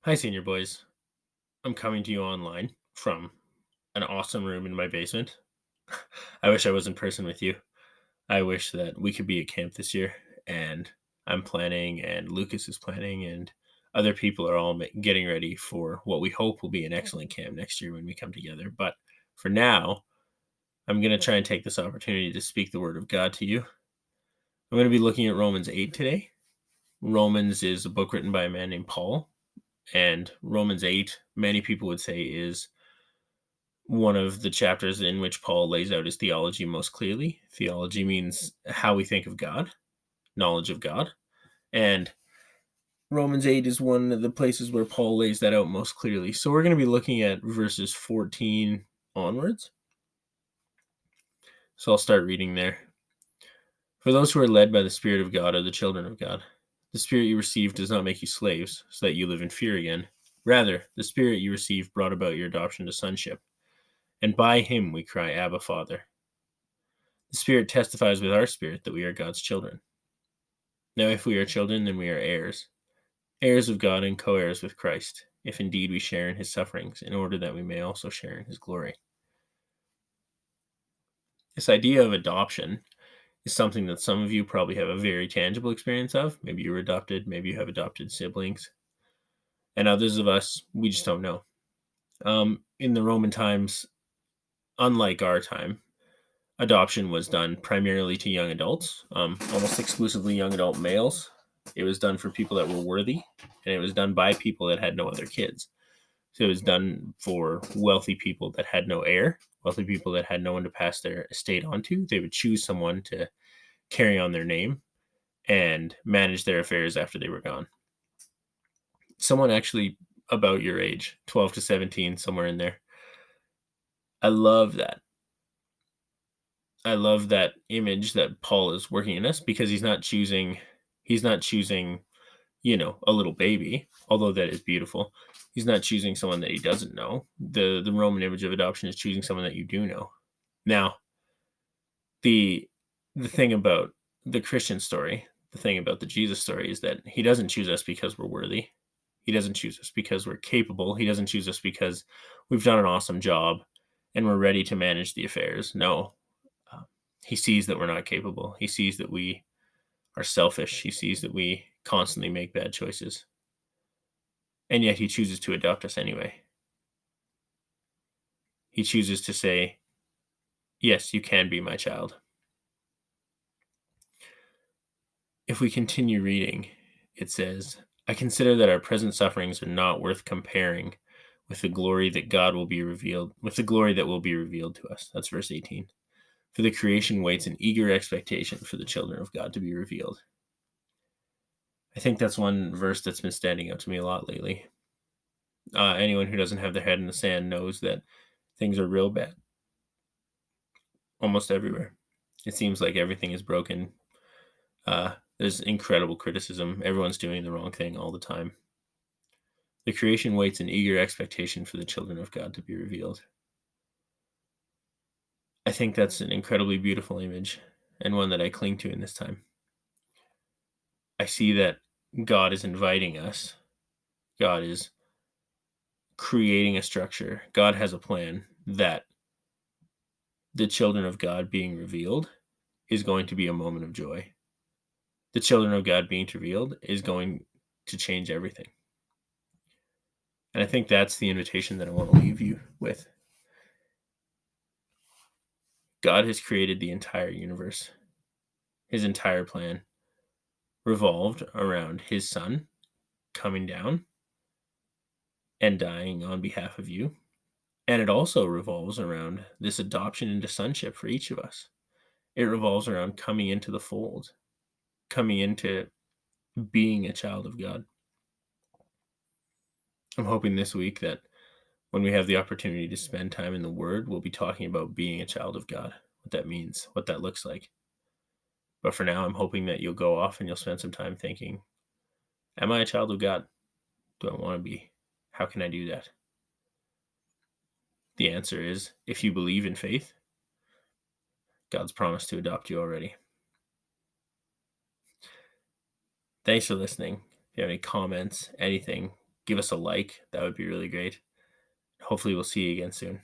Hi, senior boys. I'm coming to you online from an awesome room in my basement. I wish I was in person with you. I wish that we could be at camp this year. And I'm planning, and Lucas is planning, and other people are all getting ready for what we hope will be an excellent camp next year when we come together. But for now, I'm going to try and take this opportunity to speak the word of God to you. I'm going to be looking at Romans 8 today. Romans is a book written by a man named Paul. And Romans 8, many people would say, is one of the chapters in which Paul lays out his theology most clearly. Theology means how we think of God, knowledge of God. And Romans 8 is one of the places where Paul lays that out most clearly. So we're going to be looking at verses 14 onwards. So I'll start reading there. For those who are led by the Spirit of God are the children of God. The Spirit you received does not make you slaves, so that you live in fear again. Rather, the Spirit you received brought about your adoption to sonship. And by him we cry, Abba, Father. The Spirit testifies with our spirit that we are God's children. Now, if we are children, then we are heirs, heirs of God and co heirs with Christ, if indeed we share in his sufferings, in order that we may also share in his glory. This idea of adoption is something that some of you probably have a very tangible experience of. Maybe you were adopted, maybe you have adopted siblings, and others of us, we just don't know. In the Roman times, unlike our time, adoption was done primarily to young adults, almost exclusively young adult males. It was done for people that were worthy, and it was done by people that had no other kids. So it was done for wealthy people that had no heir, wealthy people that had no one to pass their estate on to. They would choose someone to carry on their name and manage their affairs after they were gone. Someone actually about your age, 12 to 17, somewhere in there. I love that. I love that image that Paul is working in us, because he's not choosing, a little baby, although that is beautiful. He's not choosing someone that he doesn't know. The Roman image of adoption is choosing someone that you do know. Now, the the thing about the Christian story, the thing about the Jesus story, is that he doesn't choose us because we're worthy. He doesn't choose us because we're capable. He doesn't choose us because we've done an awesome job and we're ready to manage the affairs. No, uh, he sees that we're not capable. He sees that we are selfish. He sees that we constantly make bad choices. And yet he chooses to adopt us anyway. He chooses to say, yes, you can be my child. If we continue reading, it says, I consider that our present sufferings are not worth comparing with the glory that will be revealed to us. That's verse 18. For the creation waits in eager expectation for the children of God to be revealed. I think that's one verse that's been standing out to me a lot lately. Anyone who doesn't have their head in the sand knows that things are real bad almost everywhere. It seems like everything is broken. There's incredible criticism. Everyone's doing the wrong thing all the time. The creation waits in eager expectation for the children of God to be revealed. I think that's an incredibly beautiful image, and one that I cling to in this time. I see that God is inviting us. God is creating a structure. God has a plan that the children of God being revealed is going to be a moment of joy. The children of God being revealed is going to change everything. And I think that's the invitation that I want to leave you with. God has created the entire universe. His entire plan revolved around his son coming down and dying on behalf of you. And it also revolves around this adoption into sonship for each of us. It revolves around coming into the fold, coming into being a child of God. I'm hoping this week that when we have the opportunity to spend time in the Word, we'll be talking about being a child of God, what that means, what that looks like. But for now, I'm hoping that you'll go off and you'll spend some time thinking, am I a child of God? Do I want to be? How can I do that? The answer is, if you believe in faith, God's promised to adopt you already. Thanks for listening. If you have any comments, anything, give us a like. That would be really great. Hopefully, we'll see you again soon.